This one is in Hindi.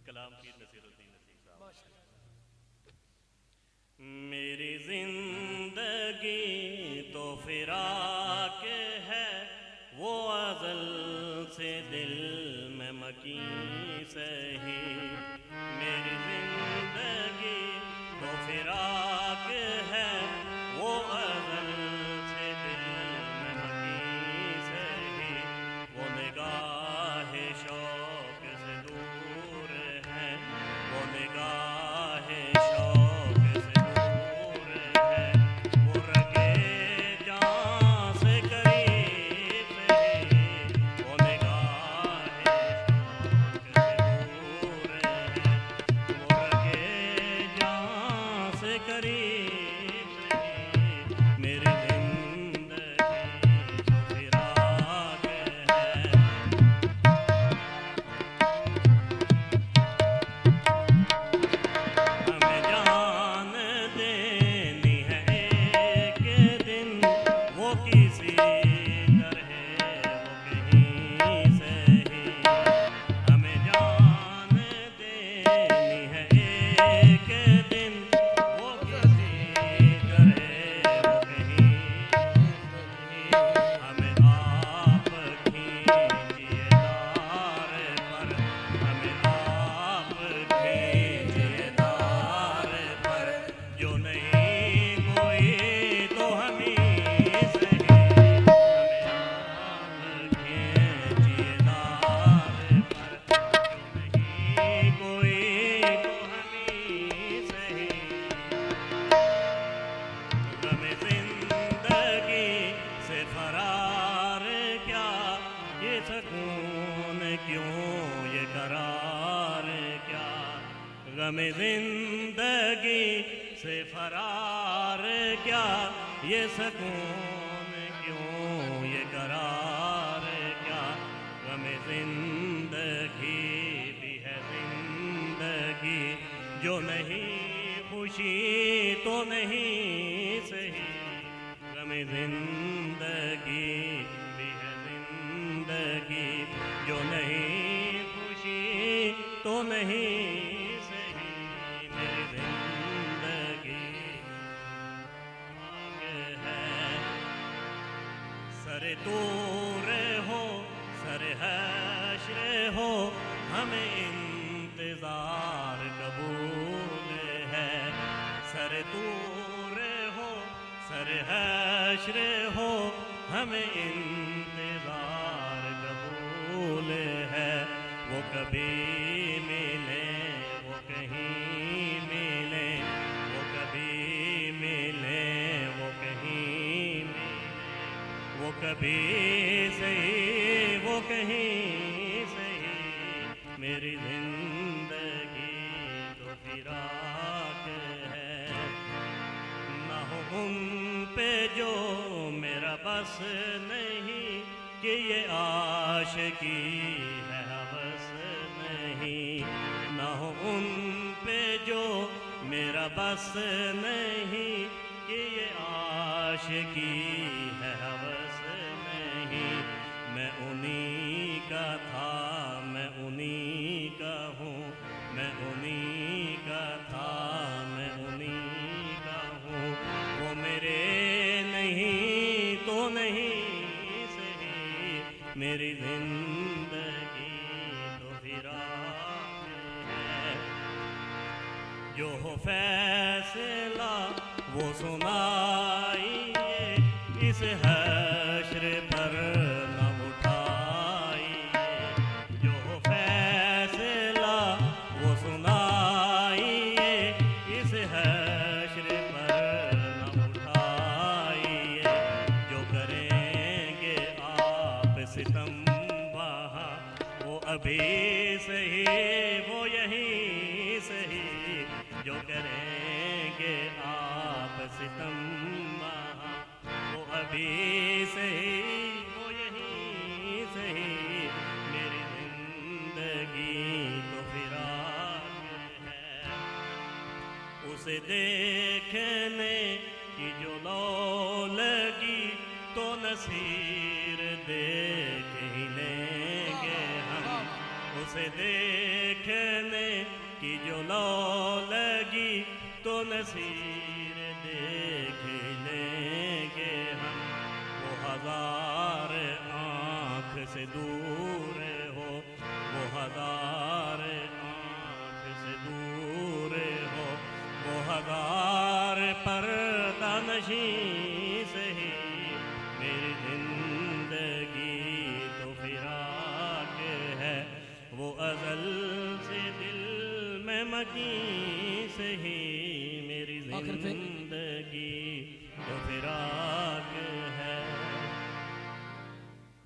कलाम की नसीरुद्दीन नसीब साहब। मेरी जिंदगी तो फिराक है, वो अज़ल से दिल में मकीन सही। मेरी जिंदगी तो फिराक है, वो अज़ल से दिल में मकीन सही। वो निगाह शौक से दूर है, वो निगाह शौक से दूर है। वो रगे जान से करीब है, वो निगाह शौक से दूर है। वो रगे जान से करीब है। मेरी जिंदगी तो फिराक है। हमें जान देनी है एक दिन, वो किसी तरह वो कहीं से ही। हमें जान देनी है एक दिन, वो किसी तरह वो कहीं से ही। हमें आप खींचिए तार पर, हमें आप खींचिए तार पर। जो नहीं कोई तो हम ही सही। हमें आप खींचिए तार पर, जो नहीं कोई तो हम ही सही। गम जिंदगी से फरार क्या, ये सकून क्यों ये करार क्या। गम जिंदगी से फरार क्या, ये सकून क्यों ये करार क्या। गम जिंदगी भी है जिंदगी, जो नहीं खुशी तो नहीं सही। गम जिंदगी भी है जिंदगी, जो नहीं खुशी तो नहीं सही। मेरी जिंदगी आगे है। सरे दूर हो सरे हश्र हो, हमें इंतजार कबूल है। सरे दूर हो सरे हश्र हो, हमें इंतजार कबूल है। वो कभी मिले वो कहीं मिले, वो कभी मिले वो कहीं मिले। वो कभी सही वो कहीं सही। मेरी जिंदगी तो फिराक है। ना हो उन पे जो मेरा बस नहीं, कि ये आशिकी है हवस नहीं। ना हो उन पे जो मेरा बस नहीं, कि ये आशिकी है हवस नहीं। मैं उन्हीं का था मैं उन्हीं का हूँ, मैं उन्हीं का था मैं उन्हीं का हूँ। वो मेरे नहीं तो नहीं सही। मेरी जिंदगी तो फिराक है। जो हो फैसला वो सुनाइए, इस हश्र पर न उठाइए। जो हो फैसला वो सुनाइए, इस हश्र पर न उठाइए। जो करेंगे आप सितम वहाँ, वो अभी सही वो यहीं सही। जो करेंगे आप सितम वहाँ, वो अभी सही वो यहीं सही। मेरी जिंदगी तो फिराक है। उसे देखने की जो लौ लगी, तो नसीर देख ही लेंगे हम। उस उसे देखने की जो लौ लगी तो नसीर देख लेंगे हम। वो हजार आँख से दूर हो, वो हजार आँख से दूर हो, वो हजार पर्दा नशीं सही। मेरी जिंदगी तो फिराक है, वो अज़ल से दिल में मकीं सही। मेरी जिंदगी तो फिराक